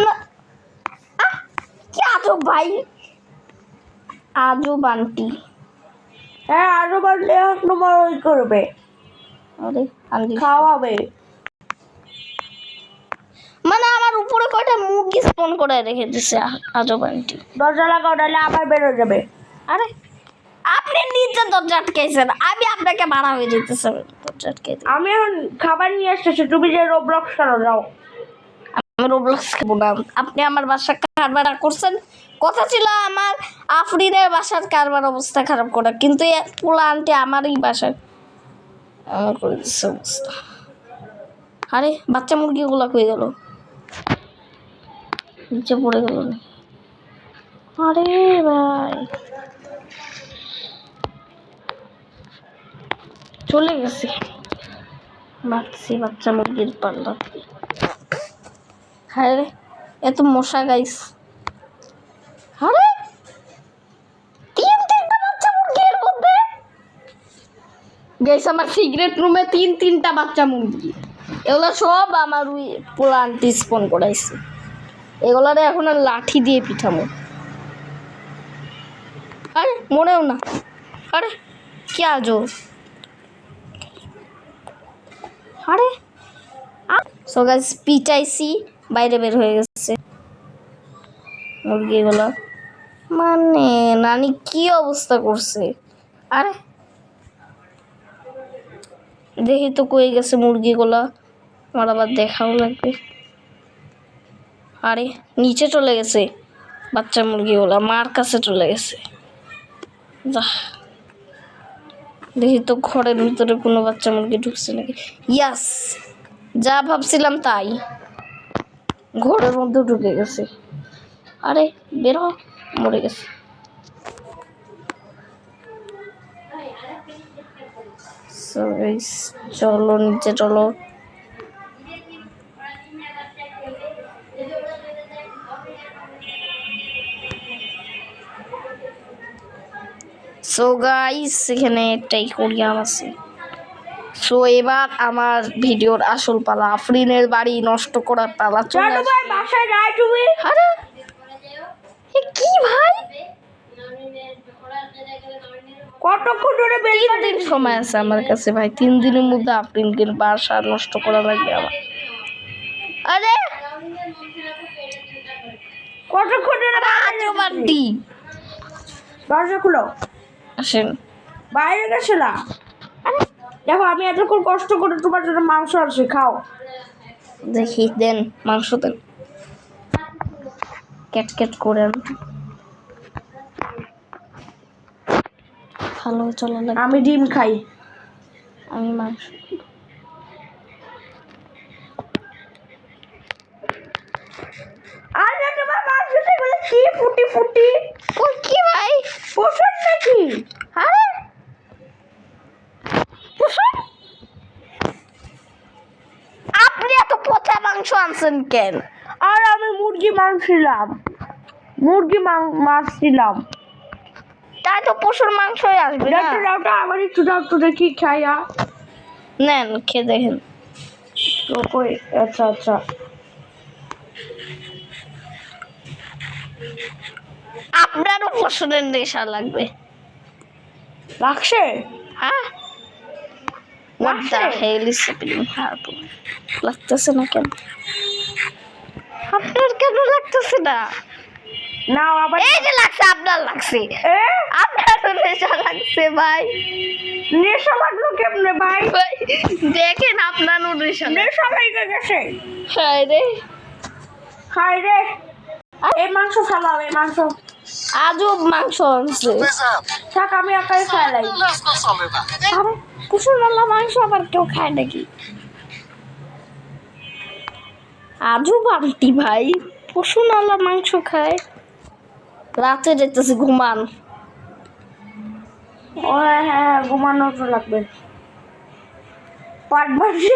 না কি আজব ভাই, আজব আন্টি। হ্যাঁ আজব আন্টি এক নম্বর ওই করবে, আরে আন্টি খাওয়াবে। মানে আমার উপরে কয়টা মুরগি স্পন করে রেখে দিছে আজব আন্টি। দরজা লাগাও নাহলে আবার বেরো যাবে। আরে আপনি নিচে দরজা আটকাইছেন, আমি আপনাকে মারা হয়ে যেতেছে দরজা আটকাই দিয়ে। আমি এখন খাবার নিয়ে আসতেছি, তুমি যে রোবলক্স খেলো যাও। আমি রোবলক্স খেলবো না, আপনি আমার বাসার কারবার করছেন। কথা ছিল আমার আফরিনের বাসার কারবার অবস্থা খারাপ করা, কিন্তু এই পোলা আন্টি আমারই বাসার আমার করে দিচ্ছে অবস্থা। আরে বাচ্চা মুরগিগুলো কই গেল, নিচে পড়ে গেল না। আরে ভাই চলে গেছে, ভাবছি বাচ্চা মুরগির পাল্লা। হ্যাঁ রে এত মশা গাইস। আরে তিনটা বাচ্চা মুরগির মধ্যে গাইস, আমার সিগারেট রুমে তিনটা বাচ্চা মুরগি। এগুলো সব আমার ওই পোলা আন্টি স্পন করাইছে। এগুলারে এখন আর লাঠি দিয়ে পিঠামো। আরে মনেও না, আরে কি আজব। আরে সো গাইস পিটাইছি, বাইরে বের হয়ে গেছে মুরগিগুলো। মানে নানি কি অবস্থা করছে। আরে দেখি তো কই গেছে মুরগিগুলো, আমার আবার দেখাও লাগবে। আরে নিচে চলে গেছে বাচ্চা মুরগিগুলো, মার কাছে চলে গেছে। যা দেখি তো ঘরের ভিতরে কোনো বাচ্চা মুরগি ঢুকছে নাকি। ইয়াস, যা ভাবছিলাম তাই, ঘরের মধ্যে ঢুকে গেছে। আরে বের হ, মরে গেছে। So guys, চলো নিচে চলো। সো গাইস এখানে একটাই কোরিয়ান আছে। সো এবার আমার ভিডিওর আসল পালা, আফরিনের বাড়ি নষ্ট করার পালা। চলো ভাই বাসায় যাই তুমি। আরে এ কি ভাই, কতক্ষণ ধরে 3 দিন সময় আছে আমার কাছে ভাই, 3 দিনের মধ্যে আফরিনকে বাসা নষ্ট করা লাগবে আমার। আরে কতক্ষণ ধরে আজব আন্টি, দরজা খুলো, আসেন। বাইরে গেছে না। আরে দেখো আমি এতক্ষণ কষ্ট করে তোমার জন্য মাংস আনছি, খাও। দেখি দেন মাংস দেন, ক্যাট ক্যাট করেন। ভালো চলে না, আমি ডিম খাই। আমি মাংস। আর না তোমার মাংসটা বলে কি ফুটি ফুটি ও কি ভাই, পোষণ নাকি? আরে আপনি এত পচা মাংস আনছেন কেন? আর আমি মুরগি মাংসছিলাম, মুরগি মারছিলাম। তাই তো পশুর মাংসই আসবে না। ডাউটা আমার একটু দাও তো দেখি খাইয়া। নেন খেয়ে দেখেন। তো কই, আচ্ছা আচ্ছা। আপনারও পশুরের নেশা লাগবে, লাগছে? হ্যাঁ What the hell is happening? লাগতেছে না কেন? আপনার কেন লাগতেছে না? না আবার এই যে লাগছে, আপনার লাগছে, আপনার নেশা লাগছে ভাই। নেশা লাগলো কেমনে ভাই? দেখেন আপনার নেশা নেশা লেগে গেছে। হায় রে, হায় রে, এই মাংস ফেলাও, এই মাংস আজব মাংস আনছে। থাক আমি একাই ফেলাই। আরে কুসুমালা মাংস আবার কেউ খায় নাকি? আজব আন্টি ভাই, পশুনালা মাংস খায়। রাতে যেতেছি ঘুমান। ও হ্যাঁ ঘুমানো তো লাগবে। পাট মারছি।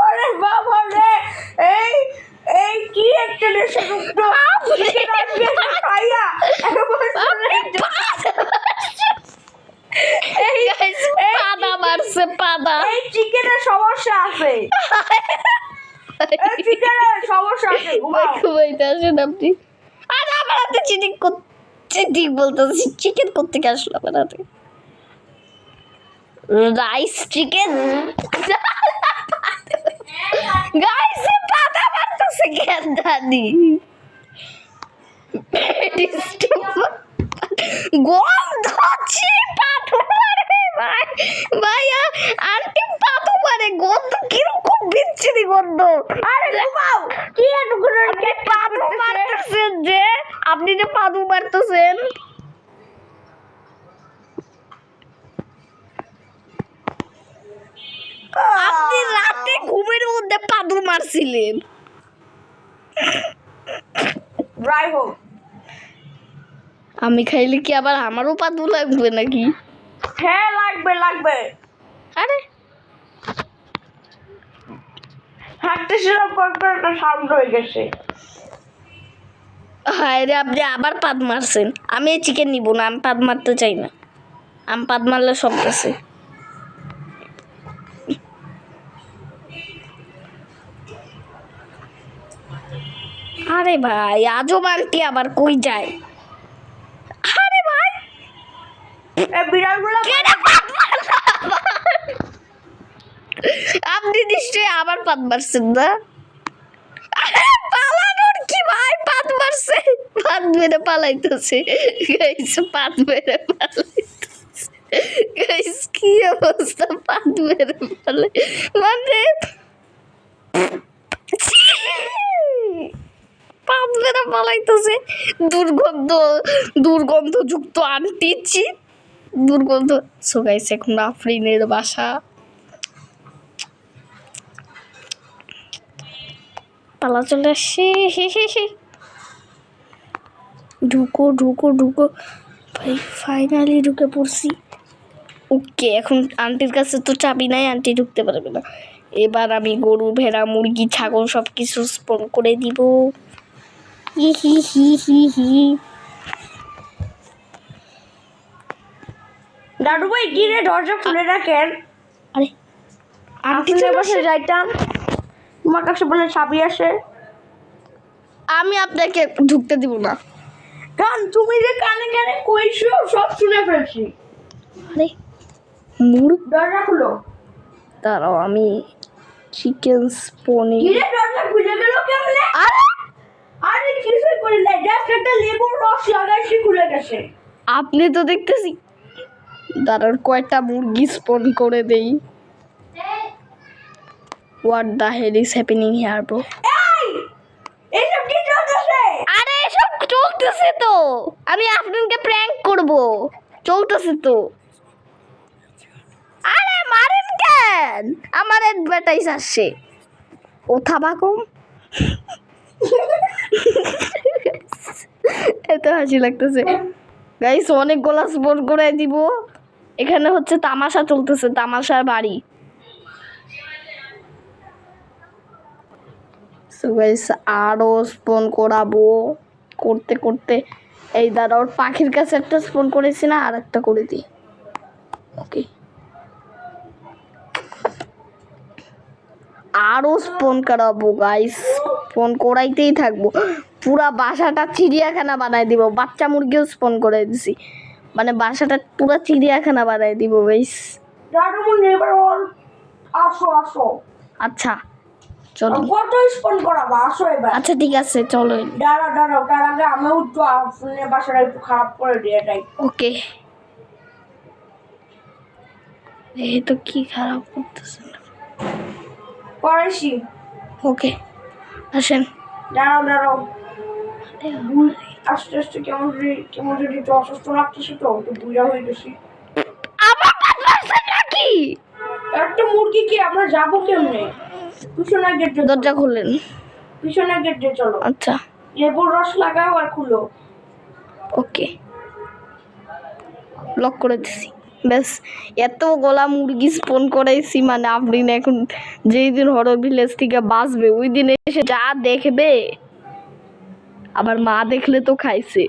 ওরে বাবা রে, এই কি একটা নেশা রুগ্ন খাইয়া চিকেনের সমস্যা আছে ঘুমাও। ঘুমাইতে আসেন আপনি। আর আমার হাতে চিকেন বলতেছি, চিকেন কোত্থেকে আসলো আমার হাতে? Rice chicken. গাইস পাতা মারতেছে কেন জানি। গন্ধ হচ্ছে পাথর মারে ভাই। ভাইয়া আন্টি পাথর মারে, গন্ধ কিরকম বিচ্ছিরি গন্ধ। আরে ঘুমাও। কি এত করে পাথর মারতেছেন যে, আপনি যে পাথর মারতেছেন। আপনি রাতে ঘুমের মধ্যে পাথর মারছিলেন। ড্রাই হোক। আমি খাইলে কি আবার আমারও পাতু লাগবে নাকি? হ্যাঁ লাগবে লাগবে। আরে হাঁটতেছিলাম পরপর একটা সাউন্ড হয়ে গেছে। হায় রে, আপনি আবার পাত মারছেন। আমি এই চিকেন নিব না, আমি পাত মারতে চাই না। আমি পাত মারলে সব গেছে। আরে ভাই আজব আন্টি আবার কই যায়? আরে ভাই এই বিড়ালগুলো কেন পাত মারলা? আপনি নিশ্চয়ই আবার পাত মারছেন না? আরে পালানোর কি ভাই, পাত মারছে, পাত মেরে পালাইতেছে। গাইস পাত মেরে পালাইতেছে। গাইস কি অবস্থা, পাত মেরে পালাই মানে পাত মেরে পালাইতেছে। দুর্গন্ধ, দুর্গন্ধযুক্ত আন্টি, ছি দুর্গন্ধ। সো গাইস এখন আফরিনের বাসা। পালা চলে আসছে। ঢুকো ঢুকো ঢুকো ভাই, ফাইনালি ঢুকে পড়ছি। ওকে, এখন আন্টির কাছে তো চাবি নাই, আন্টি ঢুকতে পারবে না। এবার আমি গরু, ভেড়া, মুরগি, ছাগল সব কিছু স্পন করে দিব। হি হি হি হি হি। দাদু ভাই কি রে, দরজা খুলে রাখেন। আরে আন্টি আপনার চলে বাসায় আসে। যাইতাম, তোমার কাছে বলে চাবি আসে। আমি আপনাকে ঢুকতে দিব না। কারণ তুমি যে কানে কানে কইছো সব শুনে ফেলছি। আরে মুরগ, দরজা খুলো। দাঁড়াও আমি চিকেন স্পনে। কি রে, দরজা খুলে গেল কেমনে? আরে আরে কিছুই করি নাই, জাস্ট একটা লেবুর রস লাগাইছি, খুলে গেছে। আপনি তো দেখতেছি। দাঁড়ান কয়টা মুরগি স্পন করে দেই। What the hell is happening here bro? এই এইসব কি চলতেছে? আরে এসব চলতেছে তো, আমি আপনাকে প্র্যাঙ্ক করব, চলতেছে তো। আরে মারেন কেন? আমার অ্যাডভার্টাইজ আসছে। ও থাবা কম। এত হাসি লাগতেছে। গাইস অনেক গোলা স্পোর্ট করে দিব। এখানে হচ্ছে তামাশা চলতেছে, তামাশার বাড়ি। সো গাইস আরও স্পন করাবো, করতে করতে এই দাঁড়া, ওর পাখির কাছে একটা স্পন করেছি না, আর একটা করে দিই। ওকে, আরও স্পন করাবো গাইস, স্পন করাইতেই থাকবো। পুরা বাসাটা চিড়িয়াখানা বানাই দিব। বাচ্চা মুরগিও স্পন করে দিছি, মানে বাসাটা পুরা চিড়িয়াখানা বানাই দিব গাইস। দাদু মুন এবার আসো আসো। আচ্ছা চলো। কত স্পন করাবো, আসো এবার। আচ্ছা ঠিক আছে চলো। দাঁড়াও দাঁড়াও, তার আগে আমি একটু ফোনের বাসাটা একটু খারাপ করে দিই এটাই। ওকে, এই তো কি খারাপ করতেছে না। করেছি। ওকে আসেন। দাঁড়াও দাঁড়াও, আস্তে আস্তে কেমন যদি একটু অসুস্থ লাগতেছে, তো একটু বুঝা হয়ে গেছি। আবার পাত মারছেন নাকি? একটা মুরগি কি আমরা যাবো কেমনে? পিছনের গেটে, দরজা খুললেন? পিছনের গেটে চলো। আচ্ছা লেবুর রস লাগাও আর খুলো। ওকে, লক করে দিছি। ব্যাস, এত গলা মুরগি স্পন করাইছি, মানে আপনি না এখন যেই দিন হরর ভিলেজ থেকে বাঁচবে ওই দিন এসে যা দেখবে। আবার মা দেখলে তো খাইছে।